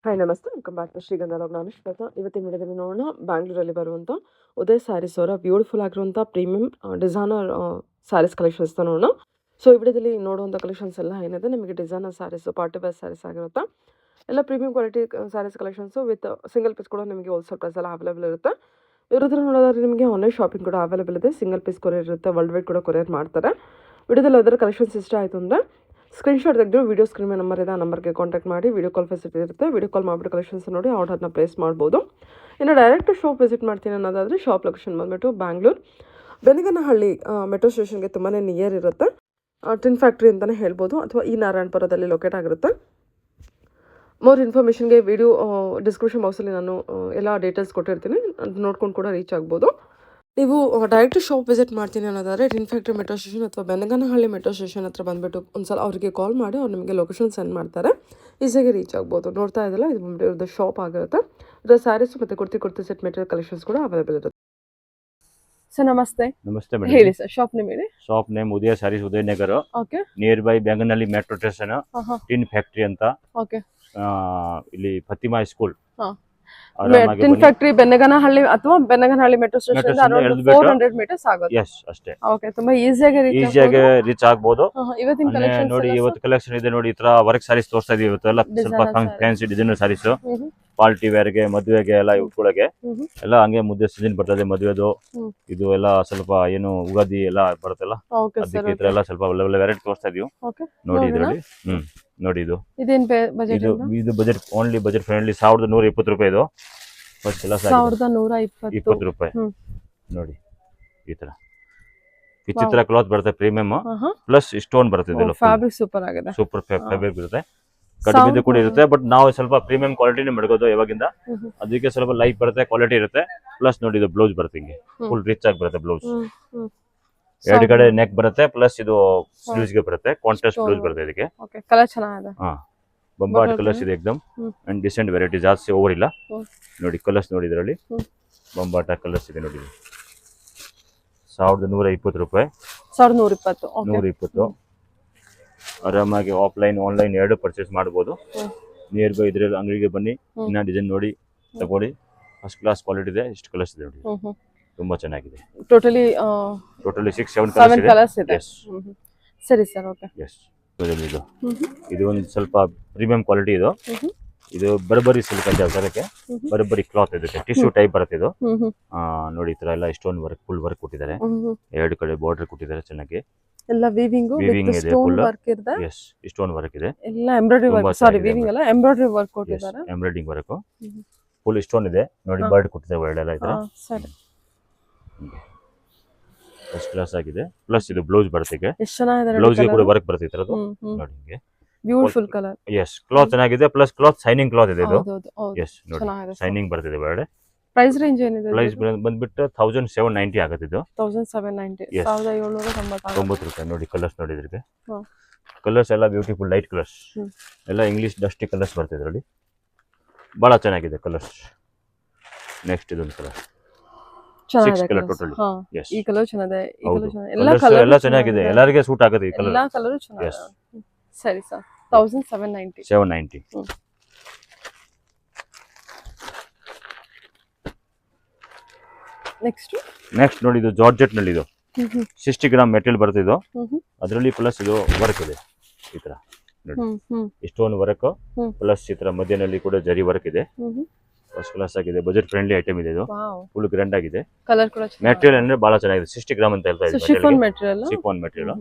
Hi ನಮಸ್ತೆ welcome back to ಶ್ರೀಗಂಧ log. ನಾನು ಶ್ವೇತಾ. ಇವತ್ತಿನ ವಿಡಿಯೋದಲ್ಲಿ ನೋಡೋಣ ಬ್ಯಾಂಗ್ಳೂರಲ್ಲಿ ಬರುವಂಥ ಉದಯ್ ಸ್ಯಾರೀಸ್ ಅವರ ಬ್ಯೂಟಿಫುಲ್ ಆಗಿರುವಂಥ ಪ್ರೀಮಿಯಂ ಡಿಸೈನರ್ ಸ್ಯಾರೀಸ್ ಕಲೆಕ್ಷನ್ಸ್ ನೋಡೋಣ. ಸೊ ಈ ವಿಡಿಯೋದಲ್ಲಿ ನೋಡುವಂಥ ಕಲೆಕ್ಷನ್ಸ್ ಎಲ್ಲ ಏನಿದೆ ನಿಮಗೆ designer sarees, party wear sarees ಆಗಿರುತ್ತೆ. ಎಲ್ಲ premium quality sarees collections with single piece ಕೂಡ ನಿಮಗೆ ಹೋಲ್ಸೇಲ್ ಪ್ರೈಸ್ ಎಲ್ಲ ಅವೈಲೇಬಲ್ ಇರುತ್ತೆ. ಇರೋದ್ರ ನೋಡೋದಾದ್ರೆ ನಿಮಗೆ ಆನ್ಲೈನ್ ಶಾಪಿಂಗ್ ಕೂಡ ಅವೈಲೇಬಲ್ ಇದೆ. ಸಿಂಗಲ್ ಪೀಸ್ ಕೊರಿಯರ್ ಇರುತ್ತೆ, ವರ್ಲ್ಡ್ ವೈಡ್ ಕೂಡ ಕೊರಿಯರ್ ಮಾಡ್ತಾರೆ. ವಿಡಿಯೋದಲ್ಲಿ ಅದರ ಕಲೆಕ್ಷನ್ಸ್ ಇಷ್ಟ ಆಯಿತು ಅಂದರೆ ಸ್ಕ್ರೀನ್ಶಾಟ್ ತೆಗೆದು ವಿಡಿಯೋ ಸ್ಕ್ರೀನ್ ಮೇಲೆ ನಂಬರ್ ಇದೆ, ಆ ನಂಬರ್ಗೆ ಕಾಂಟ್ಯಾಕ್ಟ್ ಮಾಡಿ. ವಿಡಿಯೋ ಕಾಲ್ ಫೆಸಿಲಿಟಿ ಇರುತ್ತೆ. ವಿಡಿಯೋ ಕಾಲ್ ಮಾಡಿಬಿಟ್ಟು ಕಲೆಕ್ಷನ್ಸ್ ನೋಡಿ ಆರ್ಡರ್ನ ಪ್ಲೇಸ್ ಮಾಡ್ಬೋದು. ಇನ್ನು ಡೈರೆಕ್ಟ್ ಶಾಪ್ ವಿಸಿಟ್ ಮಾಡ್ತೀನಿ ಅನ್ನೋದಾದರೆ ಶಾಪ್ ಲೊಕೇಶನ್ ಬಂದುಬಿಟ್ಟು ಬ್ಯಾಂಗ್ಳೂರು ಬೆನಗನಹಳ್ಳಿ ಮೆಟ್ರೋ ಸ್ಟೇಷನ್ಗೆ ತುಂಬಾ ನಿಯರ್ ಇರುತ್ತೆ. ಟಿನ್ ಫ್ಯಾಕ್ಟ್ರಿ ಅಂತಲೇ ಹೇಳ್ಬೋದು, ಅಥವಾ ಈ ನಾರಾಯಣಪುರದಲ್ಲಿ ಲೊಕೇಟ್ ಆಗಿರುತ್ತೆ. ಮೋರ್ ಇನ್ಫಾರ್ಮೇಷನ್ಗೆ ವಿಡಿಯೋ ಡಿಸ್ಕ್ರಿಪ್ಷನ್ ಬಾಕ್ಸಲ್ಲಿ ನಾನು ಎಲ್ಲ ಡೀಟೇಲ್ಸ್ ಕೊಟ್ಟಿರ್ತೀನಿ, ಅದು ನೋಡ್ಕೊಂಡು ಕೂಡ ರೀಚ್ ಆಗ್ಬೋದು. ನೀವು ಡೈರೆಕ್ಟ್ ಶಾಪ್ ವಿಸಿಟ್ ಮಾಡ್ತೀನಿ ಅನ್ನೋದಾದರೆ ಟಿನ್ ಫ್ಯಾಕ್ಟ್ರಿ ಮೆಟ್ರೋ ಸ್ಟೇಷನ್ ಅಥವಾ ಬೆನಗನಹಳ್ಳಿ ಮೆಟ್ರೋ ಸ್ಟೇಷನ್ ಹತ್ರ ಬಂದುಬಿಟ್ಟು ಒಂದ್ಸಲ ಅವರಿಗೆ ಕಾಲ್ ಮಾಡಿ ಅವ್ರು ನಿಮಗೆ ಲೊಕೇಶನ್ ಸೆಂಡ್ ಮಾಡ್ತಾರೆ, ಈಸಿಯಾಗಿ ರೀಚ್ ಆಗ್ಬೋದು. ನೋಡ್ತಾ ಇದ್ದಲ್ಲ, ಇದು ಬಂದ್ಬಿಟ್ಟು ಇವ್ರದ್ದು ಶಾಪ್ ಆಗಿರುತ್ತೆ. ಇದರ ಸ್ಯಾರೀಸ್ ಮತ್ತು ಕುರ್ತಿ ಸೆಟ್ ಮೆಟೀರಿಯಲ್ ಕಲೆಕ್ಷನ್ಸ್ ಕೂಡ ಅವೈಲೇಬಲ್ ಇರುತ್ತೆ. ಸರ್ ನಮಸ್ತೆ. ನಮಸ್ತೆ ಮೇಡಮ್. ಹೇಳಿ ಸರ್, ಶಾಪ್ ನೇಮ್ ಹೇಳಿ. Shop name Udaya saris Udayanagar, okay. Nearby Benganahalli metro station, tin factory ಅಂತ. ಓಕೆ. ಇಲ್ಲಿ Fatima school. Tin factory Benaganahalli ಅಥವಾ ಬೆನಗನಹಳ್ಳಿ ಮೆಟ್ರೋ ಸ್ಟೇಷನ್ 400 ಮೀಟರ್ಸ್ ಆಗುತ್ತೆ. ಎಸ್ ಅಷ್ಟೇ. ಓಕೆ, ತುಂಬಾ ಈಸಿಯಾಗಿ ರೀಚ್ ಆಗ್ಬೋದು. ಇವತ್ತಿನ ಕಲೆಕ್ಷನ್ ನೋಡಿ, ಇವತ್ತು ಕಲೆಕ್ಷನ್ ಇದೆ ನೋಡಿ. ಈ ತರ ವರ್ಕ್ ಸ್ಯಾರೀಸ್ ತೋರಿಸ್ತಾ ಇದೀವಿ ಇವತ್ತು. ಎಲ್ಲ ಸ್ವಲ್ಪ ಫ್ಯಾನ್ಸಿ ಡಿಸೈನರ್ ಸ್ಯಾರೀಸ್, ಪಾರ್ಟಿ ವೇರ್ಗೆ, ಮದುವೆಗೆ ಎಲ್ಲ ಉಟ್ಕೊಳಗೆ ಎಲ್ಲ ಹಂಗೆ. ಮುದ್ದೆ ಸೀಸನ್ ಬರ್ತದೆ, ಮದುವೆದು ಇದು ಎಲ್ಲ ಸ್ವಲ್ಪ ಏನು ಉಗಾದಿ ಎಲ್ಲ ಬರುತ್ತಲ್ಲ, ಅದಕ್ಕೆ ಈ ತರ ಎಲ್ಲ ಸ್ವಲ್ಪ ಒಳ್ಳೆ ವೆರೈಟಿ ತೋರಿಸ್ತಾ ಇದೀವಿ. ನೋಡಿ ಇದ್ರಲ್ಲಿ ನೋಡಿ ಇದು ಬಜೆಟ್ ಓನ್ಲಿ ಬಜೆಟ್ ಫ್ರೆಂಡ್ಲಿ 1120 ರೂಪಾಯಿ. ಇದು ಫಸ್ಟ್ ಎಲ್ಲ 1120 ರೂಪಾಯಿ. ನೋಡಿ ಈ ತರ ವಿಚಿತ್ರ ಕ್ಲಾತ್ ಬರುತ್ತೆ, ಪ್ರೀಮಿಯಂ ಪ್ಲಸ್ ಸ್ಟೋನ್ ಬರುತ್ತೆ. ಇದೆಲ್ಲ ಫ್ಯಾಬ್ರಿಕ್ ಸೂಪರ್ ಆಗಿದೆ, ಸೂಪರ್ ಫ್ಯಾಬ್ರಿಕ್ ಇರುತ್ತೆ. ಕಡಿಮೆ ಕೂಡ ಇರುತ್ತೆ, ಬಟ್ ನಾವು ಸ್ವಲ್ಪ ಪ್ರೀಮಿಯಂ ಕ್ವಾಲಿಟಿನೇ ಮಾಡ್ಕೋದು ಇವಾಗಿಂದ. ಅದಕ್ಕೆ ಸ್ವಲ್ಪ ಲೈಟ್ ಬರುತ್ತೆ, ಕ್ವಾಲಿಟಿ ಇರುತ್ತೆ. ಪ್ಲಸ್ ನೋಡಿ ಇದು ಬ್ಲೌಸ್ ಬರುತ್ತೆ, ಹಿಂಗೆ ಫುಲ್ ರಿಚ್ ಆಗಿ ಬರುತ್ತೆ ಬ್ಲೌಸ್. ಎರಡು ಕಡೆ ನೆಕ್ ಬರುತ್ತೆ, ಪ್ಲಸ್ ಇದು ಸ್ಲೀವ್ಸ್ ಗೆ ಬರುತ್ತೆ. ಕಾಂಟ್ರಾಸ್ಟ್ ಬ್ಲೌಸ್ ಬರುತ್ತೆ ಇದಕ್ಕೆ. ಕಲರ್ ಚೆನ್ನಾಗಿದೆ. ಬಂಬಾಟ್ ಕಲರ್ಸ್ ಇದೆ ಎಕ್ದಮ್, ಅಂಡ್ ಡಿಸೆಂಟ್ ವೆರೈಟಿ, ಜಾಸ್ತಿ ಓವರ್ ಇಲ್ಲ. ನೋಡಿ ಕಲರ್ಸ್ ನೋಡಿ, ಇದರಲ್ಲಿ ಬಂಬಾಟ ಕಲರ್ಸ್ ಇದೆ ನೋಡಿ. 1120 ರೂಪಾಯಿ. 1120 ಆರಾಮಾಗಿ ಆಫ್ಲೈನ್ ಆನ್ಲೈನ್ ಎರಡು ಪರ್ಚೇಸ್ ಮಾಡಬಹುದು. ನಿಯರ್ ಬೈ ಇದ್ರಲ್ಲಿ ಅಂಗಡಿಗೆ ಬನ್ನಿ, ಇನ್ನ ಡಿಸೈನ್ ನೋಡಿ ತಗೊಳ್ಳಿ. ಫಸ್ಟ್ ಕ್ಲಾಸ್ ಕ್ವಾಲಿಟಿ ಇದೆ. ಇಷ್ಟು ಕಲರ್ಸ್ ಇದೆ ನೋಡಿ, ತುಂಬಾ ಚೆನ್ನಾಗಿದೆ. ಟೋಟಲಿ 6-7 ಕಲರ್ಸ್ ಇದೆ. ಸರಿ ಸರ್, ಓಕೆ. ಎಸ್, ಇದು ಒಂದು ಸ್ವಲ್ಪ ಪ್ರೀಮಿಯಂ ಕ್ವಾಲಿಟಿ. ಇದು ಬರ್ಬರಿ ಸಿಲ್ಕ್ ಅಂತ ಹೇಳ್ತಾರೆ, ಬರ್ಬರಿ ಕ್ಲಾತ್. ಇದಕ್ಕೆ ಟಿಶ್ಯೂ ಟೈಪ್ ಬರುತ್ತೆ ಇದು. ನೋಡಿ ಈ ತರ ಎಲ್ಲ ಸ್ಟೋನ್ ವರ್ಕ್, ಫುಲ್ ವರ್ಕ್ ಕೊಟ್ಟಿದ್ದಾರೆ. ಎರಡು ಕಡೆ ಬಾರ್ಡರ್ ಕೊಟ್ಟಿದ್ದಾರೆ ಚೆನ್ನಾಗಿ. ಎಲ್ಲ ವೀವಿಂಗ್ ಇದೆ, ಫುಲ್ ವರ್ಕ್ ಇದೆ. ಎಸ್, ಸ್ಟೋನ್ ವರ್ಕ್ ಇದೆ. ಎಲ್ಲ ಎಂಬ್ರಾಯ್ಡರಿ ವರ್ಕ್, ಸಾರಿ ವೀವಿಂಗ್ ಅಲ್ಲ, ಎಂಬ್ರಾಯ್ಡರಿ ವರ್ಕ್ ಕೊಟ್ಟಿದ್ದಾರೆ. ಎಂಬ್ರಾಯ್ಡಿಂಗ್ ವರ್ಕ್, ಫುಲ್ ಸ್ಟೋನ್ ಇದೆ ನೋಡಿ. ಬರ್ಡ್ ಕೊಟ್ಟಿದ್ದಾರೆ ಒಳ್ಳೆಲ್ಲ ಇದ್ರೆ. ಸರಿ, ಫಸ್ಟ್ ಕ್ಲಾಸ್ ಆಗಿದೆ. ಪ್ಲಸ್ ಇದು ಬ್ಲೌಸ್ ಬರುತ್ತೆ, ಎಷ್ಟು ಚೆನ್ನಾಗಿದೆ. ಬ್ಲೌಸ್ ಗೆ ಕೂಡ ವರ್ಕ್ ಬರುತ್ತೆ ಈ ತರದ್ದು ನೋಡಿ, ಹಿಂಗೆ ಬ್ಯೂಟಿಫುಲ್ ಕಲರ್. ಎಸ್, ಕ್ಲಾತ್ ಚೆನ್ನಾಗಿದೆ. ಪ್ಲಸ್ ಕ್ಲಾತ್ ಶೈನಿಂಗ್ ಕ್ಲಾತ್ ಇದೆ ಇದು. ಎಸ್ ನೋಡಿ, ಶೈನಿಂಗ್ ಬರ್ತಿದೆ ಒಳ್ಳೆ. ಪ್ರೈಸ್ ರೇಂಜ್ ಏನಿದೆ? ಪ್ರೈಸ್ ಬಂದ್ಬಿಟ್ಟು 1790 ಆಗುತ್ತೆ ಇದು. 1790, 1790 ರೂಪಾಯಿ. ನೋಡಿ ಕಲರ್ಸ್ ನೋಡಿ, ಇದ್ರಿಗೆ ಕಲರ್ಸ್ ಎಲ್ಲ ಬ್ಯೂಟಿಫುಲ್ ಲೈಟ್ ಕಲರ್ಸ್, ಎಲ್ಲ ಇಂಗ್ಲಿಷ್ ಡಸ್ಟಿ ಕಲರ್ಸ್ ಬರ್ತಿದೆ ನೋಡಿ. ಬಹಳ ಚೆನ್ನಾಗಿದೆ ಕಲರ್ಸ್. ನೆಕ್ಸ್ಟ್ ಇದೊಂದು ಕಲರ್, 6 ಕಲರ್ ಟೋಟಲಿ. ಎಸ್, ಈ ಕಲರ್ ಚೆನ್ನಾಗಿದೆ, ಈ ಕಲರ್ ಚೆನ್ನಾಗಿದೆ, ಎಲ್ಲ ಚೆನ್ನಾಗಿದೆ. ಎಲ್ಲರಿಗೆ ಸೂಟ್ ಆಗುತ್ತೆ ಈ ಕಲರ್, ಎಲ್ಲ ಕಲರ್ ಚೆನ್ನಾಗಿದೆ. ಸರಿ ಸರ್, 1790. ನೆಕ್ಸ್ಟ್ ನೋಡಿ, ಇದು ಜಾರ್ಜೆಟ್ ನಲ್ಲಿ ಇದು 60 ಗ್ರಾಮ್ ಮೆಟೀರಿಯಲ್ ಬರುತ್ತೆ ಇದು. ಅದರಲ್ಲಿ ಪ್ಲಸ್ ಇದು ವರ್ಕ್ ಇದೆ ಈ ತರ ನೋಡಿ, ಸ್ಟೋನ್ ವರ್ಕ್ ಪ್ಲಸ್ ಈ ತರ ಮಧ್ಯದಲ್ಲಿ ಕೂಡ ಜರಿ ವರ್ಕ್ ಇದೆ. ಫಸ್ಟ್ ಕ್ಲಾಸ್ ಆಗಿದೆ, ಬಜೆಟ್ ಫ್ರೆಂಡ್ಲಿ ಐಟಮ್ ಇದೆ ಇದು. ಫುಲ್ ಗ್ರ್ಯಾಂಡ್ ಆಗಿದೆ. ಕಲರ್ ಕೂಡ ಮೆಟೀರಿಯಲ್ ಅಂದ್ರೆ ಬಹಳ ಚೆನ್ನಾಗಿದೆ. 60 ಗ್ರಾಮ್ ಅಂತ ಹೇಳ್ತಾ ಇದ್ದೀವಿ. Chiffon material.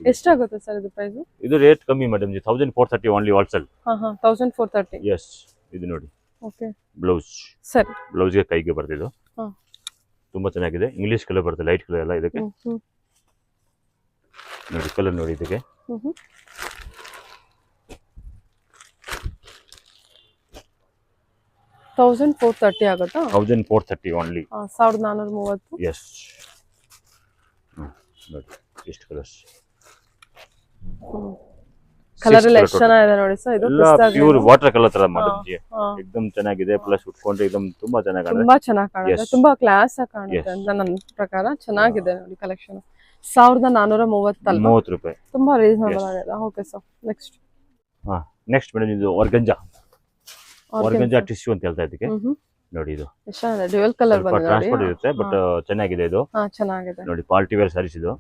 ಎಷ್ಟಾಗುತ್ತೆ ಸರ್ ಇದು ಪ್ರೈಸ್? ಇದು ರೇಟ್ ಕಮ್ಮಿ ಮೇಡಮ್, 1430 ಓನ್ಲಿ ಹೋಲ್ಸೇಲ್. 1430. ಎಸ್, ಇದು ನೋಡಿ. ಓಕೆ. ಬ್ಲೌಸ್, ಸರಿ, ಬ್ಲೌಸ್ ಗೆ ಕೈಗೆ ಬರ್ತಿದ್ದು ತುಂಬಾ ಚೆನ್ನಾಗಿದೆ. ಇಂಗ್ಲಿಷ್ ಕಲರ್ ಬರುತ್ತೆ, ಲೈಟ್ ಕಲರ್ ಎಲ್ಲ ಇದಕ್ಕೆ ನೋಡಿ. ಕಲರ್ ನೋಡಿ ಇದಕ್ಕೆ 1430 ಆಗುತ್ತಾ? 1430 ಓನ್ಲಿ. 1430. ಎಸ್, ನೋಡಿ ಎಷ್ಟು ಕಲರ್ಸ್. ಕಲರ್ ಎಲ್ಲ ಎಷ್ಟು ಚೆನ್ನಾಗಿದೆ ನೋಡಿ ಸರ್. ಇದು ಪ್ಯೂರ್ ವಾಟರ್ ಕಲರ್ ತರ ಮಾಡಿದ್ವಿ, एकदम ಚೆನ್ನಾಗಿದೆ. ಪ್ಲಸ್ ಉಟ್ಕೊಂಡ್ರೆ एकदम ತುಂಬಾ ಚೆನ್ನಾಗಿ ಕಾಣುತ್ತೆ. ತುಂಬಾ ಚೆನ್ನಾಗಿ ಕಾಣುತ್ತೆ, ತುಂಬಾ ಕ್ಲಾಸ್ ಆಗಿ ಕಾಣುತ್ತೆ ಅಂತ ನನ್ನ ಪ್ರಕಾರ. ಚೆನ್ನಾಗಿದೆ ನೋಡಿ ಕಲೆಕ್ಷನ್. 1430 ರೂಪಾಯಿ, ತುಂಬಾ ರೀಸನಬಲ್ ಆಗಿದೆ. Okay sir, next. Next madam ಇದು ಆರ್ಗಂಜಾ. ಆರ್ಗಂಜಾ ಟಿಶ್ಯೂ ಅಂತ ಹೇಳ್ತಾ ಇದಕ್ಕೆ ನೋಡಿ. ಇದು ಡ್ಯುಯಲ್ ಕಲರ್ ಸ್ವಲ್ಪ ಟ್ರಾನ್ಸ್ಪೋರ್ಟ್ ಇರುತ್ತೆ ಬಟ್ ಚೆನ್ನಾಗಿದೆ ಇದು. ಚೆನ್ನಾಗಿದೆ ನೋಡಿ ಪಾರ್ಟಿ ವೇರ್ ಸ್ಯಾರೀಸ್ ಇದು.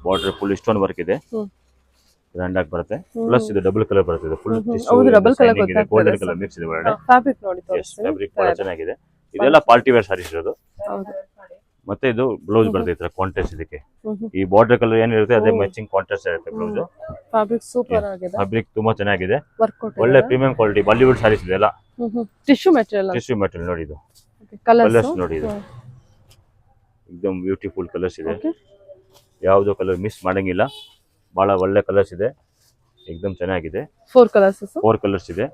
ಬಾರ್ಡರ್ ಫುಲ್ ಸ್ಟೋನ್ ವರ್ಕ್ ಇದೆ, ಗ್ರ್ಯಾಂಡ್ ಆಗಿ ಬರುತ್ತೆ. ಪ್ಲಸ್ ಇದು ಡಬಲ್ ಕಲರ್ ಬರುತ್ತೆ, ಇದು ಫುಲ್ ಗೋಲ್ಡನ್ ಕಲರ್ ಮಿಕ್ಸ್ ಇದೆ ಒಳಗಡೆ. ಫ್ಯಾಬ್ರಿಕ್ ನೋಡಿ ಫ್ಯಾಬ್ರಿಕ್ ಬಹಳ ಚೆನ್ನಾಗಿದೆ. ಇದೆಲ್ಲ ಪಾರ್ಟಿ ವೇರ್ ಸ್ಯಾರೀಸ್ ಇರೋದು. ಮತ್ತೆ ಇದು ಬ್ಲೌಸ್ ಬರುತ್ತೆ ಈ ತರ ಕಾಂಟ್ರಾಸ್ಟ್. ಇದಕ್ಕೆ ಈ ಬಾರ್ಡರ್ ಕಲರ್ ಏನಿರುತ್ತೆ ಅದೇ ಮ್ಯಾಚಿಂಗ್ ಕಾಂಟ್ರಾಸ್ಟ್ ಇರುತ್ತೆ ಬ್ಲೌಸ್. ಫ್ಯಾಬ್ರಿಕ್ ಸೂಪರ್ ಆಗಿದೆ, ಫ್ಯಾಬ್ರಿಕ್ ತುಂಬಾ ಚೆನ್ನಾಗಿದೆ, ಒಳ್ಳೆ ಪ್ರೀಮಿಯಂ ಕ್ವಾಲಿಟಿ ಬಾಲಿವುಡ್ ಸ್ಯಾರೀಸ್ ಇದೆಲ್ಲ. ಟಿಶ್ಯೂ ಮೆಟೀರಿಯಲ್ ನೋಡಿ. ಇದು ಕಲರ್ಸ್ ನೋಡಿ, ಇದು ಎಕ್ದಮ್ ಬ್ಯೂಟಿಫುಲ್ ಕಲರ್ಸ್ ಇದೆ, ಯಾವ್ದು ಕಲರ್ ಮಿಸ್ ಮಾಡಂಗಿಲ್ಲ. ಬಹಳ ಒಳ್ಳೆ ಕಲರ್ಸ್ ಇದೆ, ಎಕ್ದಮ್ ಚೆನ್ನಾಗಿದೆ. 4 ಕಲರ್ಸ್ ಇದೆ.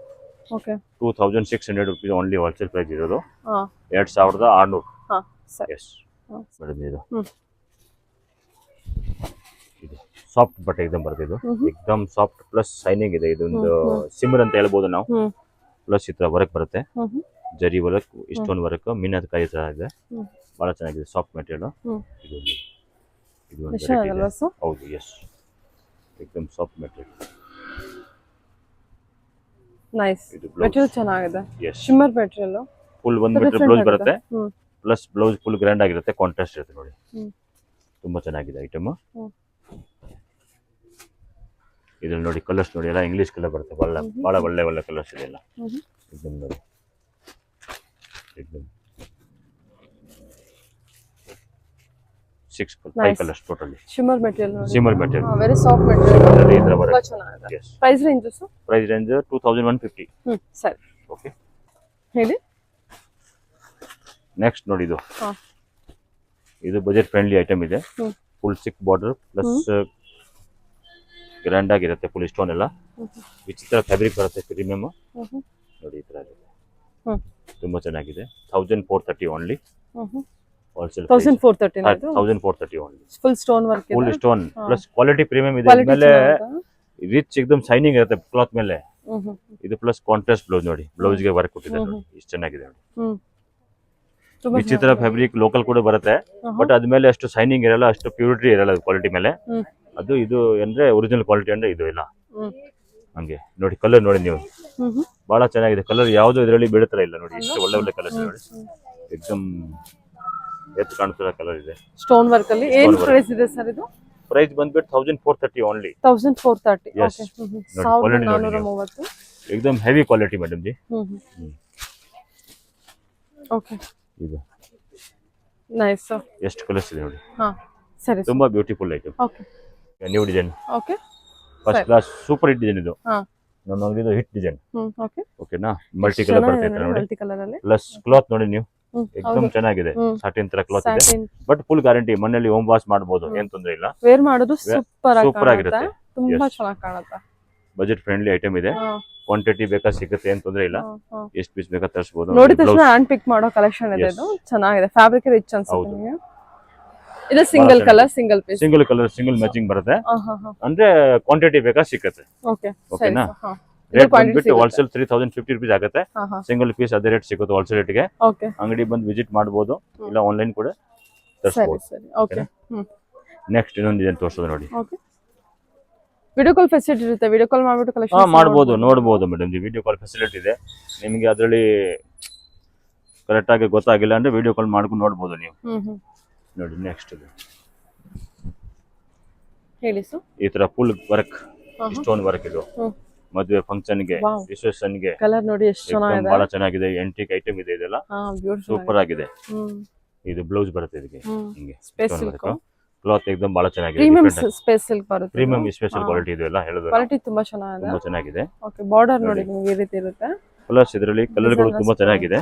2600 rupees ಓನ್ಲಿ ಹೋಲ್ಸೇಲ್ ಪ್ರೈಸ್ ಇರೋದು. 2600. ಎಸ್ ಮೇಡಮ್, ಇದು ಸಾಫ್ಟ್ ಬಟ್ಟೆ ಎಕ್ದಮ್ ಬರುತ್ತೆ. ಇದು ಎಕ್ದಮ್ ಸಾಫ್ಟ್ ಪ್ಲಸ್ ಶೈನಿಂಗ್ ಇದೆ. ಇದೊಂದು ಸಿಮರ್ ಅಂತ ಹೇಳ್ಬೋದು ನಾವು. ಪ್ಲಸ್ ಈ ತರ ವರ್ಕ್ ಬರುತ್ತೆ, ಜರಿ ವರ್ಕ್, ಸ್ಟೋನ್ ವರ್ಕ್, ಮೀನಕಾಯಿ ತರ ಇದೆ, ಬಹಳ ಚೆನ್ನಾಗಿದೆ. ಸಾಫ್ಟ್ ಮೆಟೀರಿಯಲ್ ಇದು ಹೌದು. ಎಸ್, ಎಕ್ದಮ್ ಸಾಫ್ಟ್ ಮೆಟೀರಿಯಲ್. ನೈಸ್ ಮೆಟೀರಿಯಲ್ ಚೆನ್ನಾಗಿದೆ. Shimmer material full 1 metre blouse ಬರುತ್ತೆ, ಪ್ಲಸ್ ಬ್ಲೌಸ್ ಫುಲ್ ಗ್ರ್ಯಾಂಡ್ ಆಗಿರುತ್ತೆ, ಕಾಂಟ್ರಾಸ್ಟ್ ಇರುತ್ತೆ ನೋಡಿ. ತುಂಬಾ ಚೆನ್ನಾಗಿದೆ ಐಟಮ್. ಇದ್ರಲ್ಲಿ ನೋಡಿ ಕಲರ್ಸ್ ನೋಡಿ, ಎಲ್ಲ ಇಂಗ್ಲಿಷ್ ಕಲರ್ ಬರುತ್ತೆ, ಬಹಳ ಒಳ್ಳೆ ಒಳ್ಳೆ ಕಲರ್ಸ್ ಇದೆ ಎಲ್ಲ. ಎಕ್ದಮ್ ನೋಡಿ, ಎಕ್ದಮ್ 5 ಕಲರ್ಸ್ ಟೋಟಲಿ. ಶಿಮ್ಮರ್ ಮೆಟೀರಿಯಲ್ ನೋಡಿ, shimmer material, very soft material, ಈ ತರ ಬರುತ್ತೆ. ಚೆನ್ನಾಗಿದೆ. Price range 2150. ಸರಿ, ಓಕೆ ಹೇಳಿ. ನೆಕ್ಸ್ಟ್ ನೋಡಿ, ಇದು ಬಜೆಟ್ ಫ್ರೆಂಡ್ಲಿ ಐಟಮ್ ಇದೆ. ಫುಲ್ 6 ಬಾರ್ಡರ್ ಪ್ಲಸ್ ಗ್ರ್ಯಾಂಡ್ ಆಗಿರುತ್ತೆ, ಫುಲ್ ಸ್ಟೋನ್ ಎಲ್ಲ ವಿಚಿತ್ರ ಫ್ಯಾಬ್ರಿಕ್ ಬರುತ್ತೆ, ಪ್ರೀಮಿಯಮ್ ನೋಡಿ. ಈ ತರ ಇದೆ, ತುಂಬಾ ಚೆನ್ನಾಗಿದೆ. 1430 only wholesale. 1430 only. Full stone work, full stone plus quality premium ಇದೆ. ಆಮೇಲೆ ರಿಚ್ ಎಕ್ದಮ್ ಶೈನಿಂಗ್ ಇರುತ್ತೆ ಕ್ಲಾತ್ ಮೇಲೆ. ಇದು ಪ್ಲಸ್ ಕಾಂಟ್ರಾಸ್ಟ್ ಬ್ಲೌಸ್ ನೋಡಿ, ಬ್ಲೌಸ್ ಗೆ ವರ್ಕ್ ಕೊಟ್ಟಿದೆ ನೋಡಿ, ಇಷ್ಟು ಚೆನ್ನಾಗಿದೆ ನೋಡಿ. ವಿಚಿತ್ರ ಫ್ಯಾಬ್ರಿಕ್ ಲೋಕಲ್ ಕೂಡ ಬರುತ್ತೆ, ಬಟ್ ಅದ್ಮೇಲೆ ಅಷ್ಟು ಶೈನಿಂಗ್ ಇರಲ್ಲ, ಅಷ್ಟು ಪ್ಯೂರಿಟಿ ಇರಲ್ಲ ಕ್ವಾಲಿಟಿ ಮೇಲೆ. ಅದು ಇದು ಅಂದ್ರೆ ಒರಿಜಿನಲ್ ಕ್ವಾಲಿಟಿ ಅಂದ್ರೆ ಇದು ಇಲ್ಲ ಹಂಗೆ ನೋಡಿ. ಕಲರ್ ನೋಡಿ ನೀವು, ಬಹಳ ಚೆನ್ನಾಗಿದೆ ಕಲರ್, ಯಾವ್ದು ಇದರಲ್ಲಿ ಬೀಳ್ತರ ಇಲ್ಲ ನೋಡಿ, ಇಷ್ಟು ಒಳ್ಳೆ ಒಳ್ಳೆ ಕಲರ್ಸ್ ನೋಡಿ. ಎಕ್ದಮ್ ಎತ್ತು ಕಾಣಿಸೋ ಕಲರ್ ಇದೆ. ಸ್ಟೋನ್ ವರ್ಕ್ ಅಲ್ಲಿ ಏನ್ ಪ್ರೈಸ್ ಇದೆ ಸರ್ ಇದು? ಪ್ರೈಸ್ ಬಂದ್ಬಿಟ್ಟು 1430 ಓನ್ಲಿ. 1430. ಓಕೆ. 1430. ಎಕ್ದಮ್ heavy quality madam ji. Okay. ಇದು ನೈಸ್. ಎಷ್ಟು ಕಲರ್ಸ್ ಇದೆ ನೋಡಿ. ಹಾ ಸರಿ, ತುಂಬಾ beautiful item. Okay, new design. Okay, first class super hit design ಇದು. ಹಾ, ನಮ್ಮ ಅಂಗಡಿದು ಹಿಟ್ ಡಿಸೈನ್. ಓಕೆ, ಓಕೆನಾ. ಮಲ್ಟಿ ಕಲರ್ ಬರ್ತೈತೆ ನೋಡಿ, ಮಲ್ಟಿ ಕಲರ್ ಅಲ್ಲಿ. ಪ್ಲಸ್ ಕ್ಲಾತ್ ನೋಡಿ ನೀವು, ಎಕ್ದಮ್ ಚೆನ್ನಾಗಿದೆ. ಸಾಟಿನ್ ತರ ಕ್ಲಾತ್ ಇದೆ, ಬಟ್ ಫುಲ್ ಗ್ಯಾರಂಟಿ. ಮನೆಯಲ್ಲಿ ಹೋಮ್ ವಾಶ್ ಮಾಡಬಹುದು, ಏನ್ ತೊಂದ್ರೆ ಇಲ್ಲ. ವೇರ್ ಮಾಡೋದು ಸೂಪರ್ ಆಗಿರುತ್ತೆ, ತುಂಬಾ ಚೆನ್ನಾಗಿ ಕಾಣುತ್ತೆ. ಬಜೆಟ್ ಫ್ರೆಂಡ್ಲಿ ಐಟಮ್ ಇದೆ. ಕ್ವಾಂಟಿಟಿ ಬೇಕಾ ಸಿಗುತ್ತೆ, ಏನ್ ತೊಂದ್ರೆ ಇಲ್ಲ. ಎಷ್ಟು ಪೀಸ್ ಬೇಕಾ ತರಿಸಬಹುದು. ನೋಡಿದ ತಕ್ಷಣ ಹ್ಯಾಂಡ್ ಪಿಕ್ ಮಾಡೋ ಕಲೆಕ್ಷನ್ ಇದೆ. ಇದು ಚೆನ್ನಾಗಿದೆ, ಫ್ಯಾಬ್ರಿಕ್ ರಿಚ್ ಅನ್ಸುತ್ತೆ ನಿಮಗೆ. ಇದು single colour, single piece, single colour, single matching ಬರುತ್ತೆ. ಅಂದ್ರೆ ಕ್ವಾಂಟಿಟಿ ಬೇಕಾ ಸಿಗುತ್ತೆ. ಓಕೆ, ಓಕೆನಾ. ರೇಟ್ ಬಂದ್ಬಿಟ್ಟು ಹೋಲ್ಸೇಲ್ 3050 rupees ಆಗುತ್ತೆ. ಸಿಂಗಲ್ ಪೀಸ್ ಅದೇ ರೇಟ್ ಸಿಗುತ್ತೆ ಹೋಲ್ಸೇಲ್ ರೇಟ್ಗೆ. ಅಂಗಡಿ ಬಂದು ವಿಸಿಟ್ ಮಾಡಬಹುದು, ಇಲ್ಲ ಆನ್ಲೈನ್ ಕೂಡ ತರಿಸಬಹುದು. ಓಕೆ, ನೆಕ್ಸ್ಟ್ ಇನ್ನೊಂದು ಡಿಸೈನ್ ತೋರಿಸೋದು ನೋಡಿ. ವಿಡಿಯೋ ಕಾಲ್ ಫೆಸಿಲಿಟಿ ಇರುತ್ತೆ, ವಿಡಿಯೋ ಕಾಲ್ ಮಾಡ್ಬಿಟ್ಟು ಕಲೆಕ್ಷನ್ ಮಾಡಬಹುದು, ನೋಡಬಹುದು madam ji. Video call facility ಇದೆ ನಿಮಗೆ, ಅದರಲ್ಲಿ ಕರೆಕ್ಟ್ ಆಗಿ ಗೊತ್ತಾಗಿಲ್ಲ ಅಂದ್ರೆ ವಿಡಿಯೋ ಕಾಲ್ ಮಾಡ್ಕೊಂಡು ನೋಡಬಹುದು ನೀವು. ನೋಡಿ ನೆಕ್ಸ್ಟ್ ಇದು ಹೇಳಿ ಸರ್. ಈ ತರ ಫುಲ್ ವರ್ಕ್, ಸ್ಟೋನ್ ವರ್ಕ್. ಇದು ಮದುವೆ ಫಂಕ್ಷನ್ ಗೆ, ರಿಸೆಪ್ಷನ್ ಗೆ. ಕಲರ್ ನೋಡಿ ಎಷ್ಟು ಚೆನ್ನಾಗಿದೆ, ಬಹಳ ಚೆನ್ನಾಗಿದೆ. ಎಂಟಿಕ್ ಐಟಮ್ ಇದೆ, ಇದೆಲ್ಲ ಸೂಪರ್ ಆಗಿದೆ. ಇದು ಬ್ಲೌಸ್ ಬರುತ್ತೆ ಇದಕ್ಕೆ ಹಿಂಗೆ ಸ್ಟೋನ್ ವರ್ಕ್. ಕ್ಲಾತ್ ಎಕ್ದಮ್ ಬಹಳ ಚೆನ್ನಾಗಿದೆ, ಪ್ರೀಮಿಯಂ ಸ್ಪೆಷಲ್ ಬರುತ್ತೆ, ಪ್ರೀಮಿಯಂ ಸ್ಪೆಷಲ್ ಕ್ವಾಲಿಟಿ ಇದೆ ಎಲ್ಲ ಹೇಳೋದು. ಕ್ವಾಲಿಟಿ ತುಂಬಾ ಚೆನ್ನಾಗಿದೆ, ತುಂಬಾ ಚೆನ್ನಾಗಿದೆ. ಓಕೆ, ಬಾರ್ಡರ್ ನೋಡಿ ನಿಮಗೆ ಈ ರೀತಿ ಇರುತ್ತೆ. ಪ್ಲಸ್ ಇದರಲ್ಲಿ ಕಲರ್ಗಳು ತುಂಬಾ ಚೆನ್ನಾಗಿದೆ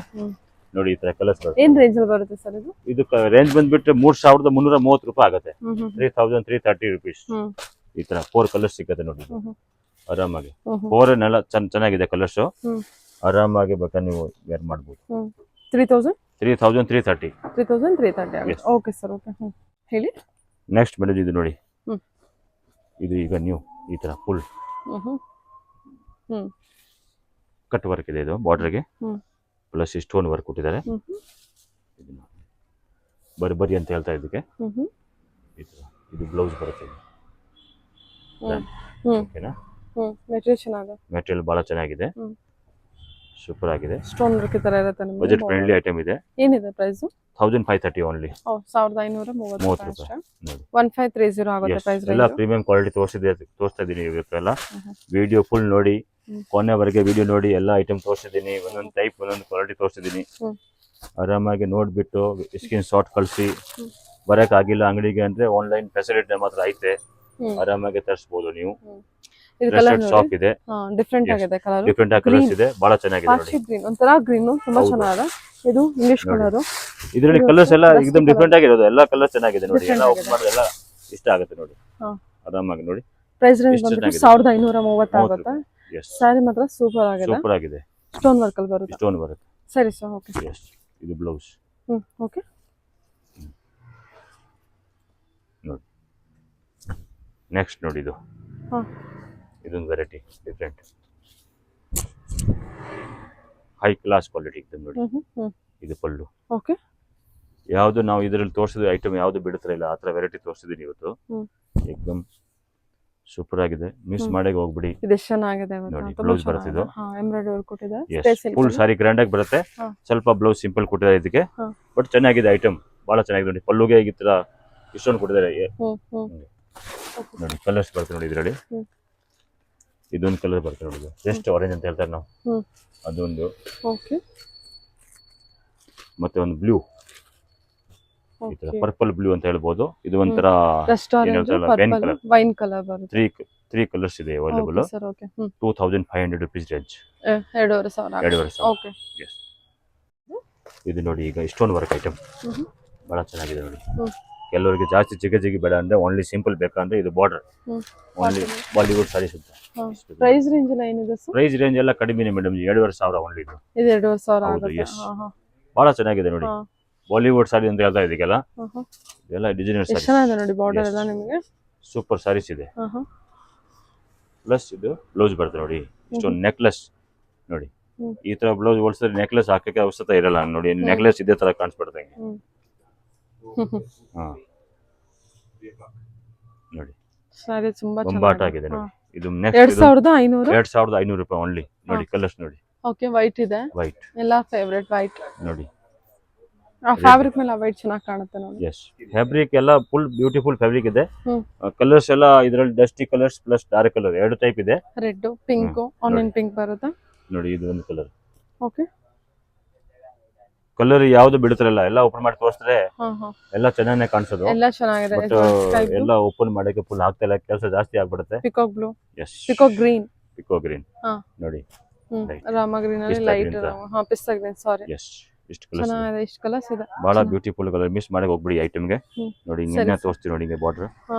ನೋಡಿ. ಈ ತರ ಕಲರ್ಸ್ ಬರುತ್ತೆ. ಏನ್ ರೇಂಜ್ ಅಲ್ಲಿ ಬರುತ್ತೆ ಸರ್ ಇದು? ಇದು ರೇಂಜ್ ಬಂದ್ಬಿಟ್ಟು 3330 ರೂಪಾಯಿ ಆಗುತ್ತೆ. 3330 rupees. ಈ ತರ 4 ಕಲರ್ಸ್ ಸಿಗುತ್ತೆ ನೋಡಿ, ಆರಾಮಾಗಿ. 4 ನೆಲ ಚೆನ್ನಾಗಿದೆ ಕಲರ್ಸ್, ಆರಾಮಾಗಿ ಬೇಕಾದ್ರೆ ನೀವು ವೇರ್ ಮಾಡಬಹುದು. 3330. ಓಕೆ ಸರ್, ಓಕೆ ಹೇಳಿ. ನೆಕ್ಸ್ಟ್ ಮೇಡಮ್ ಇದು ನೋಡಿ, ಇದು ಈಗ ನ್ಯೂ ಈ ತರ ಫುಲ್ ಕಟ್ ವರ್ಕ್ ಇದೆ. ಇದು ಬಾರ್ಡರ್ಗೆ ಪ್ಲಸ್ ಸ್ಟೋನ್ ವರ್ಕ್ ಕೊಟ್ಟಿದ್ದಾರೆ. ಬರ್ಬರಿ ಅಂತ ಹೇಳ್ತಾ ಇದಕ್ಕೆ. ಇದು ಬ್ಲೌಸ್ ಬರುತ್ತೆ. ಓಕೆನಾ. ಮೆಟೀರಿಯಲ್ ಬಹಳ ಚೆನ್ನಾಗಿದೆ, ಸೂಪರ್ ಆಗಿದೆ. ಸ್ಟೋನ್ ವರ್ಕ್ ಈ ತರ ಇರುತ್ತೆ ನಿಮಗೆ. ಬಜೆಟ್ ಫ್ರೆಂಡ್ಲಿ ಐಟಮ್ ಇದೆ. ಏನಿದೆ ಪ್ರೈಸ್? 1530 ಓನ್ಲಿ. 1530 ರೂಪಾಯಿ ಅಷ್ಟೇ. ನೋಡಿ 1530 ಆಗುತ್ತೆ ಪ್ರೈಸ್ ಎಲ್ಲ ರೇಂಜ್. ಪ್ರೀಮಿಯಂ ಕ್ವಾಲಿಟಿ ತೋರಿಸ್ತಾ ಇದೀನಿ ಇವತ್ತೆಲ್ಲ. ವಿಡಿಯೋ ಫುಲ್ ನೋಡಿ, ಕೊನೆವರೆಗೆ ವಿಡಿಯೋ ನೋಡಿ. ಎಲ್ಲ ಐಟಮ್ ತೋರಿಸಿದೀನಿ, ಒಂದೊಂದು ಟೈಪ್ ಒಂದೊಂದು ಕ್ವಾಲಿಟಿ ತೋರಿಸಿದೀನಿ. ಆರಾಮಾಗಿ ನೋಡ್ಬಿಟ್ಟು ಸ್ಕ್ರೀನ್ ಶಾಟ್ ಕಳಿಸಿ. ಬರಕ್ ಆಗಿಲ್ಲ ಅಂಗಡಿಗೆ ಅಂದ್ರೆ ಆನ್ಲೈನ್ ಫೆಸಿಲಿಟಿ ಮಾತ್ರ ಐತೆ, ಆರಾಮಾಗಿ ತರಿಸಬಹುದು ನೀವು. ಇದು ಕಲರ್ ಶಾಪ್ ಇದೆ, ಡಿಫರೆಂಟ್ ಆಗಿದೆ ಕಲರ್. ಡಿಫರೆಂಟ್ ಆಗಿ ಕಲರ್ಸ್ ಇದೆ, ಬಹಳ ಚೆನ್ನಾಗಿದೆ ನೋಡಿ. ಗ್ರೀನ್ ಒಂಥರ ಗ್ರೀನ್ ತುಂಬಾ ಚೆನ್ನಾಗಿದೆ. ಇದು ಇಂಗ್ಲಿಷ್ ಕಲರ್. ಇದರಲ್ಲಿ ಕಲರ್ಸ್ ಎಲ್ಲ एकदम ಡಿಫರೆಂಟ್ ಆಗಿರೋದು. ಎಲ್ಲ ಕಲರ್ ಚೆನ್ನಾಗಿದೆ ನೋಡಿ. ಎಲ್ಲ ಓಪನ್ ಮಾಡಿದ್ರೆ ಎಲ್ಲ ಇಷ್ಟ ಆಗುತ್ತೆ ನೋಡಿ. ಆರಾಮಾಗಿ ನೋಡಿ. ಪ್ರೈಸ್ ರೇಂಜ್ ಬಂದ್ಬಿಟ್ಟು 1530 ಆಗುತ್ತೆ. ಸ್ಯಾರಿ ಮಾತ್ರ ಸೂಪರ್ ಆಗಿದೆ. ಸೂಪರ್ ಆಗಿದೆ. ಸ್ಟೋನ್ ವರ್ಕ್ ಅಲ್ಲಿ ಬರುತ್ತೆ. ಸ್ಟೋನ್ ಬರುತ್ತೆ. ಸರಿ ಸರ್, ಓಕೆ. ಇದು ಬ್ಲೌಸ್. ಓಕೆ. ನೋಡಿ ನೆಕ್ಸ್ಟ್ ನೋಡಿ ಇದು. ಇದೊಂದು variety different high class quality ಇದೆ ನೋಡಿ. ಇದು ಪಲ್ಲು. ಓಕೆ. ಯಾವುದು ನಾವು ಇದರಲ್ಲಿ ತೋರಿಸಿದ ಐಟಮ್ ಯಾವುದು ಬಿಡುತ್ತಾ ಇಲ್ಲ, ಆ ಥರ ವೆರೈಟಿ ತೋರಿಸಿದೀನಿ ಇವತ್ತು. ಏಕದಮ್ ಸೂಪರ್ ಆಗಿದೆ, ಮಿಸ್ ಮಾಡೇ ಹೋಗ್ಬಿಡಿ. ಇದು ಚೆನ್ನಾಗಿದೆ ನೋಡಿ. ಬ್ಲೌಸ್ ಬರುತ್ತೆ ಇದು. ಎಂಬ್ರಾಯ್ಡರಿ ವರ್ಕ್ ಕೊಟ್ಟಿದೆ. ಫುಲ್ ಸಾರಿ ಗ್ರ್ಯಾಂಡ್ ಆಗಿ ಬರುತ್ತೆ. ಸ್ವಲ್ಪ ಬ್ಲೌಸ್ ಸಿಂಪಲ್ ಕೊಟ್ಟಿದ್ದಾರೆ ಇದಕ್ಕೆ, ಬಟ್ ಚೆನ್ನಾಗಿದೆ ಐಟಮ್, ಬಹಳ ಚೆನ್ನಾಗಿದೆ ನೋಡಿ. ಪಲ್ಲುಗೆ ಈ ತರ ಇಷ್ಟೊಂದು ಕೊಟ್ಟಿದ್ದಾರೆ ನೋಡಿ. ಕಲರ್ಸ್ ಬರುತ್ತೆ ನೋಡಿ ಇದರಲ್ಲಿ. ಇದೊಂದು ಕಲರ್ ಬರುತ್ತೆ ನೋಡಿ, ಜಸ್ಟ್ ಆರೆಂಜ್ ಅಂತ ಹೇಳ್ತಾರೆ ನಾವು, ಅದೊಂದು. ಮತ್ತೆ ಒಂದು ಬ್ಲೂ, ಈ ತರ ಪರ್ಪಲ್ ಬ್ಲೂ ಅಂತ ಹೇಳ್ಬೋದು. ಇದು ಒಂಥರ ವೈನ್ ಕಲರ್ ಬರುತ್ತೆ. 3 ಕಲರ್ಸ್ ಇದೆ ಅವೈಲೇಬಲ್. 2500 rupees range. 2500. ಓಕೆ. ಇದು ನೋಡಿ, ಈಗ ಸ್ಟೋನ್ ವರ್ಕ್ ಐಟಮ್ ಬಹಳ ಚೆನ್ನಾಗಿದೆ ನೋಡಿ. ಕೆಲವರಿಗೆ ಜಾಸ್ತಿ ಜಿಗಿ ಬೇಡ ಅಂದ್ರೆ ಓನ್ಲಿ ಸಿಂಪಲ್ ಬೇಕಂದ್ರೆ ಇದು ಬಾರ್ಡರ್ ಓನ್ಲಿ ಬಾಲಿವುಡ್ ಸಾರೀಸ್ ಅಂತ. ಪ್ರೈಸ್ ರೇಂಜ್ ಎಲ್ಲ ಏನಿದೆ ಸರ್? ಪ್ರೈಸ್ ರೇಂಜ್ ಎಲ್ಲ ಕಡಿಮೆ ಮೇಡಮ್, 2500 ಓನ್ಲಿ. ಇದು 2500 ಆಗುತ್ತೆ. ಬಹಳ ಚೆನ್ನಾಗಿದೆ ನೋಡಿ. ಬಾಲಿವುಡ್ ಸಾರಿ ಅಂತ ಹೇಳ್ತಾ ಇದೀಗಲ್ಲ, ಇದೆಲ್ಲ ಡಿಸೈನರ್ ಸಾರಿ. ಚೆನ್ನಾಗಿದೆ ನೋಡಿ, ಬಾರ್ಡರ್ ಎಲ್ಲ ನಿಮಗೆ ಸೂಪರ್ ಸಾರೀಸ್ ಇದೆ. ಪ್ಲಸ್ ಇದು ಬ್ಲೌಸ್ ಬರುತ್ತೆ ನೋಡಿ. ಇಷ್ಟೊಂದು ನೆಕ್ಲೆಸ್ ನೋಡಿ, ಈ ತರ ಬ್ಲೌಸ್ ಹೊಲ್ಸಿದ್ರೆ ನೆಕ್ಲೆಸ್ ಹಾಕಕ್ಕೆ ಅವಶ್ಯಕತೆ ಇರಲ್ಲ ನೋಡಿ. ನೆಕ್ಲೆಸ್ ಇದೇ ತರ ಕಾಣಿಸ್ಬಿಡುತ್ತೆ ನೋಡಿ. ಸಾರಿ ತುಂಬಾ ಬೊಂಬಾಟ ಆಗಿದೆ ನೋಡಿ. ಇದು ನೆಕ್ಸ್ಟ್ 2500 ರೂಪಾಯಿ ಓನ್ಲಿ ನೋಡಿ. ಕಲರ್ಸ್ ನೋಡಿ. ಓಕೆ. ವೈಟ್ ಇದೆ, ವೈಟ್ ಎಲ್ಲ ಫೇವರೇಟ್ ವೈಟ್ ನೋಡಿ. ಆ ಫ್ಯಾಬ್ರಿಕ್ ಮೇಲೆ ವೈಟ್ ಚೆನ್ನಾಗಿ ಕಾಣುತ್ತೆ ನೋಡಿ. ಎಸ್, ಫ್ಯಾಬ್ರಿಕ್ ಎಲ್ಲ ಫುಲ್ ಬ್ಯೂಟಿಫುಲ್ ಫ್ಯಾಬ್ರಿಕ್ ಇದೆ. ಕಲರ್ಸ್ ಎಲ್ಲ ಇದರಲ್ಲಿ dusty colours plus dark colour ಎರಡು ಟೈಪ್ ಇದೆ. ರೆಡ್, ಪಿಂಕ್, ಆನಿಯನ್ ಪಿಂಕ್ ಬರುತ್ತೆ ನೋಡಿ. ಇದು ಒಂದು ಕಲರ್. ಓಕೆ. ಕಲರ್ ಯಾವ್ದು ಬಿಡುತ್ತಿರಲ್ಲ, ಎಲ್ಲ ಓಪನ್ ಮಾಡಿ ತೋರಿಸಿದ್ರೆ ಎಲ್ಲ ಚೆನ್ನಾಗಿ ಕಾಣಿಸೋದು. ಎಲ್ಲ ಚೆನ್ನಾಗಿದೆ. ಬಟ್ ಎಲ್ಲ ಓಪನ್ ಮಾಡಕ್ಕೆ ಫುಲ್ ಆಗ್ತಾ ಇಲ್ಲ, ಕೆಲಸ ಜಾಸ್ತಿ ಆಗ್ಬಿಡುತ್ತೆ. Peacock blue, yes, peacock green, peacock green ನೋಡಿ. ರಾಮ ಗ್ರೀನ್ ಅಲ್ಲಿ ಲೈಟ್, ಪಿಸ್ತಾ ಗ್ರೀನ್, ಸಾರಿ. ಎಸ್, ಇಷ್ಟು ಕಲರ್ಸ್ ಚೆನ್ನಾಗಿದೆ, ಇಷ್ಟು ಕಲರ್ಸ್ ಇದೆ. ಬಹಳ ಬ್ಯೂಟಿಫುಲ್ ಕಲರ್, ಮಿಸ್ ಮಾಡಕ್ಕೆ ಹೋಗ್ಬಿಡಿ ಐಟಮ್ಗೆ ನೋಡಿ. ಹಿಂಗೆ ತೋರಿಸ್ತೀವಿ ನೋಡಿ, ಹಿಂಗೆ ಬಾರ್ಡರ್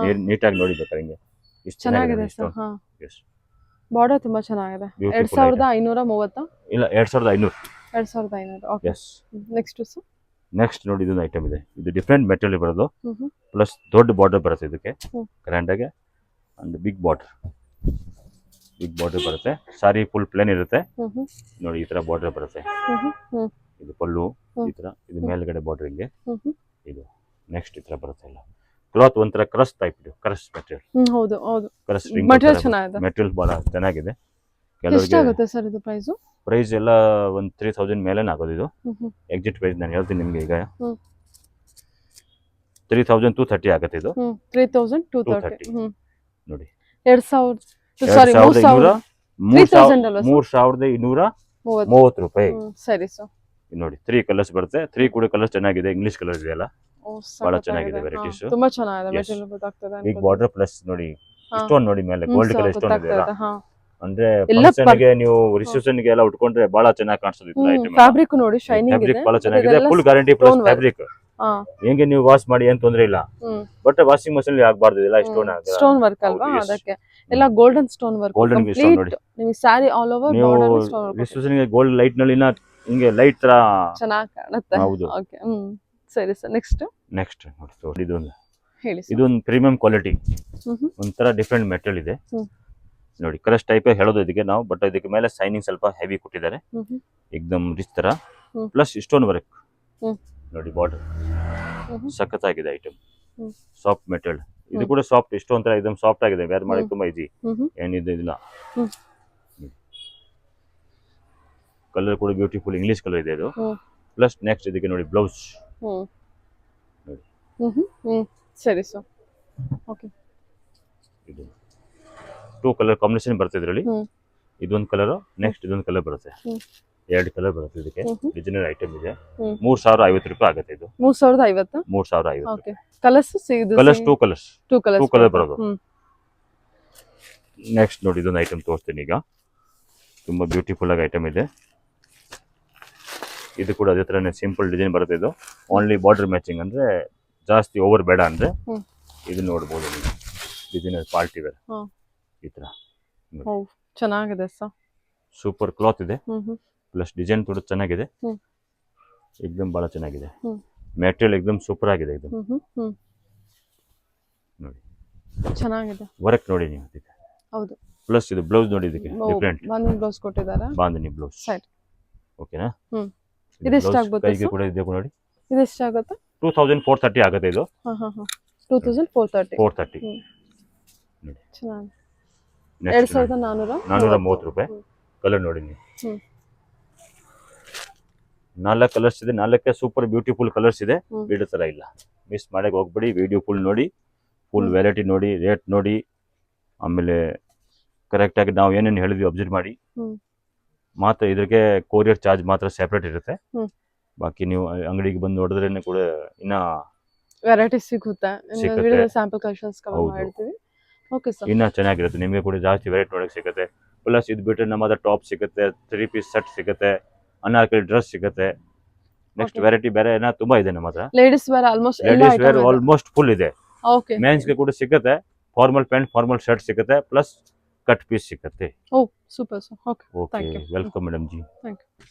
ನೀಟಾಗಿ ನೋಡಿ ಬೇಕಾದ್ರೆ ಹಿಂಗೆ ಇಷ್ಟು ಚೆನ್ನಾಗಿದೆ. ಎಸ್, ಬಾರ್ಡರ್ ತುಂಬಾ ಚೆನ್ನಾಗಿದೆ. 2530 ಇಲ್ಲ 2500. 2500. ಓಕೆ. ಎಸ್. ನೆಕ್ಸ್ಟ್ ನೋಡಿ, ಇದೊಂದು ಐಟಮ್ ಇದೆ. ಇದು ಡಿಫ್ರೆಂಟ್ ಮೆಟೀರಿಯಲ್ ಬರೋದು, ಪ್ಲಸ್ ದೊಡ್ಡ ಬಾರ್ಡರ್ ಬರುತ್ತೆ ಇದಕ್ಕೆ ಗ್ರ್ಯಾಂಡ್ ಆಗಿ. ಅಂಡ್ ಬಿಗ್ ಬಾರ್ಡರ್ ಬರುತ್ತೆ. ಸಾರಿ ಫುಲ್ ಪ್ಲೇನ್ ಇರುತ್ತೆ ನೋಡಿ. ಈ ತರ ಬಾರ್ಡರ್ ಬರುತ್ತೆ. ಇದು ಪಲ್ಲು ಈ ತರ, ಇದು ಮೇಲ್ಗಡೆ ಬಾರ್ಡರ್ ಹಿಂಗೆ. ಇದು ನೆಕ್ಸ್ಟ್ ಈ ತರ ಬರುತ್ತೆ. ಎಲ್ಲ ಕ್ಲಾತ್ ಒಂಥರ ಕ್ರಸ್ ಟೈಪ್ ಇದೆ, ಕ್ರಸ್ ಮೆಟೀರಿಯಲ್. ಹೌದು ಹೌದು, ಕ್ರಸ್ ಮೆಟೀರಿಯಲ್ ಚೆನ್ನಾಗಿದೆ. ಮೆಟೀರಿಯಲ್ ಬಹಳ ಚೆನ್ನಾಗಿದೆ. ಎಷ್ಟಾಗುತ್ತೆ ಸರ್ ಇದು ಪ್ರೈಸ್? ಪ್ರೈಸ್ ಎಲ್ಲ ಒಂದು 3000 ಮೇಲೆ ಆಗೋದು. ಇದು ಎಕ್ಸಿಟ್ ಪ್ರೈಸ್ ನಾನು ಹೇಳ್ತೀನಿ ನಿಮ್ಗೆ. ಈಗ 3230 ಆಗುತ್ತೆ ಇದು. 3230 ನೋಡಿ. 3230 ರೂಪಾಯಿ. ಸರಿ ಸರ್. ನೋಡಿ 3 ಕಲರ್ಸ್ ಬರುತ್ತೆ. 3 ಕೂಡ ಕಲರ್ಸ್ ಚೆನ್ನಾಗಿದೆ. ಇಂಗ್ಲಿಷ್ ಕಲರ್ ಇದೆಯಲ್ಲ, ಬಹಳ ಚೆನ್ನಾಗಿದೆ ವೆರೈಟೀಸ್. ತುಂಬಾ ಚೆನ್ನಾಗಿದೆ, ಮೆಟೀರಿಯಲ್ ಗೊತ್ತಾಗ್ತದೆ. ಬಿಗ್ ಬಾರ್ಡರ್ ಪ್ಲಸ್ ನೋಡಿ, ಇಷ್ಟೊಂದು ನೋಡಿ ಮೇಲೆ ಗೋಲ್ಡ್ ಕಲರ್ ಇಷ್ಟೊಂದು ಇದೆಯಲ್ಲ, ಅಂದ್ರೆ ಫಂಕ್ಷನ್ ಗೆ ನೀವು ರಿಸೆಪ್ಷನ್ ಗೆ ಎಲ್ಲ ಉಟ್ಕೊಂಡ್ರೆ ಬಹಳ ಚೆನ್ನಾಗಿ ಕಾಣಿಸ್ತದೆ. ಫ್ಯಾಬ್ರಿಕ್ ನೋಡಿ, ಶೈನಿಂಗ್ ಇದೆ, ಫ್ಯಾಬ್ರಿಕ್ ಬಹಳ ಚೆನ್ನಾಗಿದೆ. Full guarantee plus fabric. ಹೆಂಗೆ ನೀವು ವಾಶ್ ಮಾಡಿ ಏನ್ ತೊಂದ್ರೆ ಇಲ್ಲ, ಬಟ್ ವಾಷಿಂಗ್ ಮಷೀನ್ ಆಗಬಾರ್ದು. ಇಲ್ಲ ಸ್ಟೋನ್ ವರ್ಕ್ ಅಲ್ವಾ, ಅದಕ್ಕೆ ಎಲ್ಲ golden stone work. Golden stone ನೋಡಿ. ನಿಮಗೆ sari all over border stone work. Reception ಗೆ ಗೋಲ್ಡ್ ಲೈಟ್ ನಲ್ಲಿ ಹಿಂಗೆ ಲೈಟ್ ತರ ಚೆನ್ನಾಗಿ ಕಾಣುತ್ತೆ. ಹೌದು. ಓಕೆ. ಸರಿ ಸರ್. ನೆಕ್ಸ್ಟ್ ನೋಡಿ, ಇದೊಂದು ಹೇಳಿ. ಇದೊಂದು ಪ್ರೀಮಿಯಂ ಕ್ವಾಲಿಟಿ, ಒಂಥರ ಡಿಫ್ರೆಂಟ್ ಮೆಟೀರಿಯಲ್ ಇದೆ ನೋಡಿ. ಕ್ರಶ್ ಟೈಪ್ ಹೇಳೋದು ಇದಕ್ಕೆ ನಾವು, ಬಟ್ ಇದಕ್ಕೆ ಮೇಲೆ ಸೈನಿಂಗ್ ಸ್ವಲ್ಪ ಹೆವಿ ಕೊಟ್ಟಿದ್ದಾರೆ. ಏಕದಮ್ ರಿಚ್ ತರ, ಪ್ಲಸ್ ಸ್ಟೋನ್ ವರ್ಕ್ ನೋಡಿ. ಬಾರ್ಡರ್ ಸಖತ್ತಾಗಿದೆ ಐಟಮ್. ಸಾಫ್ಟ್ ಮೆಟೀರಿಯಲ್, ಇದು ಕೂಡ ಸಾಫ್ಟ್. ಇಷ್ಟು ಒಂಥರ ಇದಮ್ ಸಾಫ್ಟ್ ಆಗಿದೆ, ವೇರ್ ಮಾಡಕ್ಕೆ ತುಂಬಾ ಈಸಿ, ಏನಿದೆ ಇಲ್ಲ. ಕಲರ್ ಕೂಡ ಬ್ಯೂಟಿಫುಲ್ ಇಂಗ್ಲಿಷ್ ಕಲರ್ ಇದೆ ಇದು. ಹ್ಮ್. ಪ್ಲಸ್ ನೆಕ್ಸ್ಟ್ ಇದಕ್ಕೆ ನೋಡಿ ಬ್ಲೌಸ್ ಹ್ಮ್ ನೋಡಿ. ಹ್ಮ್ ಸರಿ ಸರ್. ಓಕೆ. ಇದು 2 ಕಲರ್ ಕಾಂಬಿನೇಷನ್ ಬರುತ್ತೆ ಇದರಲ್ಲಿ. ಹ್ಮ್. ಇದೊಂದು ಕಲರ್, ನೆಕ್ಸ್ಟ್ ಇದೊಂದು ಕಲರ್ ಬರುತ್ತೆ. ಹ್ಮ್. 2 ಕಲರ್ ಬರುತ್ತೆ ಇದಕ್ಕೆ. ಹ್ಮ್. ಡಿಸೈನರ್ ಐಟಮ್ ಇದೆ. ಹ್ಮ್. 3050 ರೂಪಾಯಿ ಆಗುತ್ತೆ ಇದು. 3050. 3050. ಓಕೆ. ಕಲರ್ಸ್ ಸಿಗುತ್ತೆ. Colours 2 colours. 2 ಕಲರ್ಸ್. 2 ಕಲರ್ ಬರೋದು. ಹ್ಮ್. ನೆಕ್ಸ್ಟ್ ನೋಡಿ ಇದೊಂದು ಐಟಮ್ ತೋರಿಸ್ತೀನಿ ಈಗ. ತುಂಬಾ ಬ್ಯೂಟಿಫುಲ್ ಆಗಿ ಐಟಮ್ ಇದೆ. ಇದು ಕೂಡ ಅದೇ ತರನೇ ಸಿಂಪಲ್ ಡಿಸೈನ್ ಬರುತ್ತೆ ಇದು. ಓನ್ಲಿ ಬಾರ್ಡರ್ ಮ್ಯಾಚಿಂಗ್, ಅಂದ್ರೆ ಜಾಸ್ತಿ ಓವರ್ ಬೇಡ ಅಂದ್ರೆ ಹ್ಮ್. ಇದು ನೋಡ್ಬೋದು ನೀವು. ಡಿಸೈನರ್ ಪಾರ್ಟಿ ವೇರ್ ಹ್ಮ್. ಈ ತರ ಓ ಚೆನ್ನಾಗಿದೆ ಸರ್. ಸೂಪರ್ ಕ್ಲಾತ್ ಇದೆ. ಹ್ಮ್. ಪ್ಲಸ್ ಡಿಸೈನ್ ಕೂಡ ಚೆನ್ನಾಗಿದೆ. ಹ್ಮ್. ಎಕ್ದಮ್ ಬಹಳ ಚೆನ್ನಾಗಿದೆ. ಹ್ಮ್. ಮೆಟೀರಿಯಲ್ ಎಕ್ದಮ್ ಸೂಪರ್ ಆಗಿದೆ ಇದು. ಹ್ಮ್. ನೋಡಿ ಚೆನ್ನಾಗಿದೆ. ವರ್ಕ್ ನೋಡಿ ನೀವು ಇದಕ್ಕೆ. ಹೌದು. ಪ್ಲಸ್ ಇದು ಬ್ಲೌಸ್ ನೋಡಿ ಇದಕ್ಕೆ ಡಿಫ್ರೆಂಟ್ ಬಾಂಧನಿ ಬ್ಲೌಸ್ ಕೊಟ್ಟಿದ್ದಾರೆ. ಬಾಂಧನಿ ಬ್ಲೌಸ್. ಸೈಡ್. ಓಕೆನಾ? ಹ್ಮ್. ಇದು ಎಷ್ಟಾಗುತ್ತೆ ಕೈಗೆ ಸರ್? ಕೂಡ ಇದೆ ನೋಡಿ. ಇದು ಎಷ್ಟಾಗುತ್ತೆ? 2430 ಆಗುತ್ತೆ ಇದು. 2430. 430. ಹ್ಮ್. ನೋಡಿ. ಚೆನ್ನಾಗಿದೆ. ನೆಕ್ಸ್ಟ್ 2430 ರೂಪಾಯಿ. ಹ್ಮ್. ಕಲರ್ ನೋಡಿ ನೀವು. ಹ್ಮ್. 4 ಕಲರ್ಸ್ ಇದೆ. 4ಕ್ಕೆ ಸೂಪರ್ ಬ್ಯೂಟಿಫುಲ್ ಕಲರ್ಸ್ ಇದೆ. ಹ್ಮ್. ಬಿಡೋ ತರ ಇಲ್ಲ. ಮಿಸ್ ಮಾಡಕ್ಕೆ ಹೋಗ್ಬೇಡಿ. ವಿಡಿಯೋ ಫುಲ್ ನೋಡಿ, ಫುಲ್ ಹ್ಮ್. ವೆರೈಟಿ ನೋಡಿ, ರೇಟ್ ನೋಡಿ, ಆಮೇಲೆ ಕರೆಕ್ಟಾಗಿ ನಾವು ಏನೇನು ಹೇಳಿದ್ವಿ ಅಬ್ಸರ್ವ್ ಮಾಡಿ. ಹ್ಮ್. ಮಾತ್ರ ಇದಕ್ಕೆ ಕೊರಿಯರ್ ಚಾರ್ಜ್ ಮಾತ್ರ ಸೆಪರೇಟ್ ಇರುತ್ತೆ. ಹ್ಮ್. ಬಾಕಿ ನೀವು ಅಂಗಡಿಗೆ ಬಂದು ನೋಡಿದ್ರೇನೆ ಕೂಡ ಇನ್ನ ವೆರೈಟಿ ಸಿಗುತ್ತೆ. ಸಿಗುತ್ತೆ. ವಿಡಿಯೋ ಸ್ಯಾಂಪಲ್ ಕಲೆಕ್ಷನ್ಸ್ ಕವರ್ ಹೌದು. ಮಾಡ್ತೀವಿ. Okay sir. ಇನ್ನ ಚೆನ್ನಾಗಿರುತ್ತೆ. ನಿಮಗೆ ಕೂಡ ಜಾಸ್ತಿ ವೆರೈಟಿ ನೋಡಕ್ಕೆ ಸಿಗುತ್ತೆ. ಪ್ಲಸ್ ಇದು ಬಿಟ್ಟರೆ ನಮ್ಮದ ಟಾಪ್ ಸಿಗುತ್ತೆ, 3 ಪೀಸ್ ಸೆಟ್ ಸಿಗುತ್ತೆ, ಅನಾರ್ಕಲಿ ಡ್ರೆಸ್ ಸಿಗುತ್ತೆ. Next Okay. ವೆರೈಟಿ ಬೇರೆ ಏನೋ ತುಂಬಾ ಇದೆ ನಮ್ಮ ಹತ್ರ. ಲೇಡೀಸ್ ವೇರ್ ಆಲ್ಮೋಸ್ಟ್ ಎಲ್ಲ ಲೇಡೀಸ್ ವೇರ್ ಐಟಮ್ ಇದೆ. ಆಲ್ಮೋಸ್ಟ್ ಫುಲ್ ಇದೆ. ಓಕೆ. ಮೆನ್ಸ್ಗೆ ಕೂಡ ಸಿಗುತ್ತೆ. ಫಾರ್ಮಲ್ ಪ್ಯಾಂಟ್, ಫಾರ್ಮಲ್ ಶರ್ಟ್ ಸಿಗುತ್ತೆ, ಪ್ಲಸ್ ಕಟ್ ಪೀಸ್ ಸಿಗುತ್ತೆ. Oh super sir. Okay. Okay, Thank you. Welcome madam ji. Thank you.